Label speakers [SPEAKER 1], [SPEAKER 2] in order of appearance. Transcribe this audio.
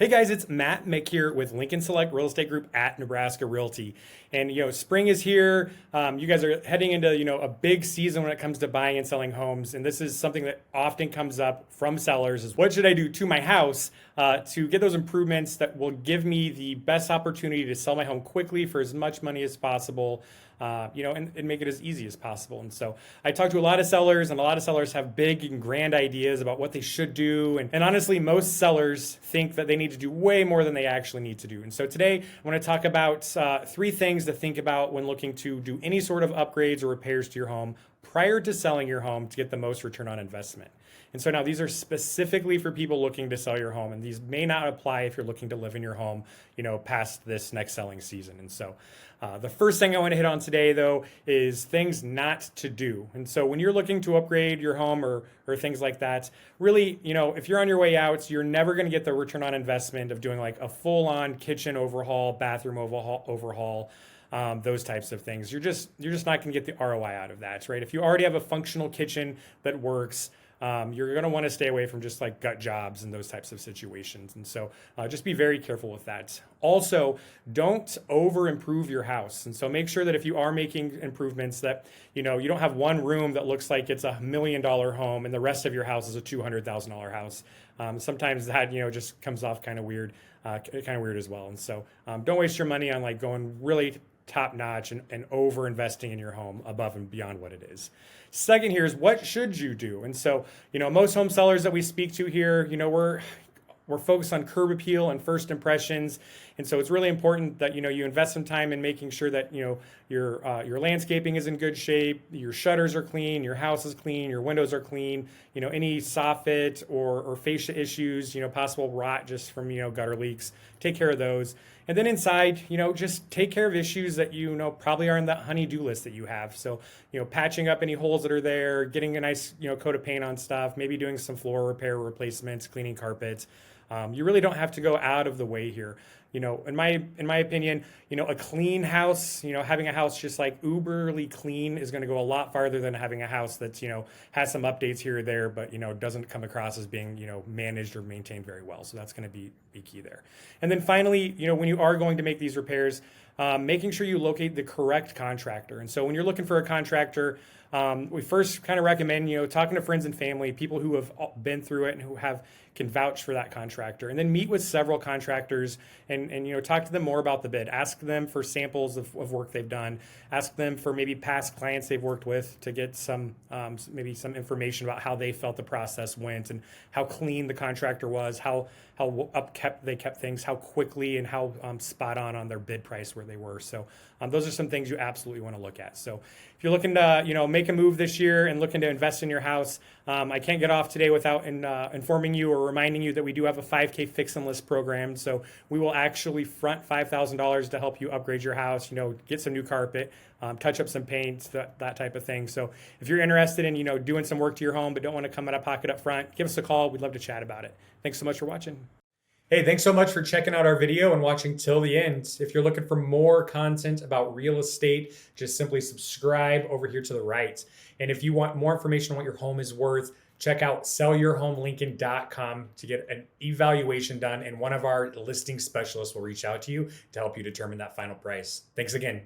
[SPEAKER 1] Hey guys, it's Mick here with Lincoln Select Real Estate Group at Nebraska Realty. And spring is here. You guys are heading into a big season when it comes to buying and selling homes. And this is something that often comes up from sellers: is what should I do to my house to get those improvements that will give me the best opportunity to sell my home quickly for as much money as possible. And make it as easy as possible. And so I talk to a lot of sellers, and a lot of sellers have big and grand ideas about what they should do. And honestly, most sellers think that they need to do way more than they actually need to do. And so today I want to talk about three things to think about when looking to do any sort of upgrades or repairs to your home prior to selling your home to get the most return on investment. And so now these are specifically for people looking to sell your home, and these may not apply if you're looking to live in your home, past this next selling season. And so the first thing I want to hit on today, though, is things not to do. And so when you're looking to upgrade your home or things like that, really, if you're on your way out, you're never going to get the return on investment of doing like a full-on kitchen overhaul, bathroom overhaul. Those types of things. You're just not going to get the ROI out of that, right? If you already have a functional kitchen that works, you're going to want to stay away from just like gut jobs and those types of situations. And so just be very careful with that. Also, don't over improve your house. And so make sure that if you are making improvements that, you don't have one room that looks like it's $1 million home and the rest of your house is a $200,000 house. Sometimes that, just comes off kind of weird as well. And so don't waste your money on like going really top notch and over investing in your home above and beyond what it is. Second here is, what should you do? And so, most home sellers that we speak to here, we're focused on curb appeal and first impressions. And so it's really important that, you invest some time in making sure that, your landscaping is in good shape, your shutters are clean, your house is clean, your windows are clean, any soffit or fascia issues, possible rot just from, gutter leaks, take care of those. And then inside, just take care of issues that, probably are in that honey-do list that you have. So, patching up any holes that are there, getting a nice, coat of paint on stuff, maybe doing some floor repair replacements, cleaning carpets. You really don't have to go out of the way here. In my opinion, a clean house, having a house just like uberly clean is going to go a lot farther than having a house that's, has some updates here or there, but, doesn't come across as being, managed or maintained very well. So that's going to be key there. And then finally, when you are going to make these repairs, making sure you locate the correct contractor. And so when you're looking for a contractor, we first kind of recommend, talking to friends and family, people who have been through it and who can vouch for that contractor, and then meet with several contractors and talk to them more about the bid. Ask them for samples of work they've done. Ask them for maybe past clients they've worked with to get some maybe some information about how they felt the process went and how clean the contractor was, how upkept they kept things, how quickly and how spot on their bid price where they were. So those are some things you absolutely want to look at. So if you're looking to make a move this year and looking to invest in your house, I can't get off today without informing you or reminding you that we do have a 5K fix and list program. So we will actually front $5,000 to help you upgrade your house, get some new carpet, touch up some paint, that type of thing. So if you're interested in, doing some work to your home but don't want to come out of pocket up front, give us a call. We'd love to chat about it. Thanks so much for watching. Hey, thanks so much for checking out our video and watching till the end. If you're looking for more content about real estate, just simply subscribe over here to the right. And if you want more information on what your home is worth, check out sellyourhomelincoln.com to get an evaluation done, and one of our listing specialists will reach out to you to help you determine that final price. Thanks again.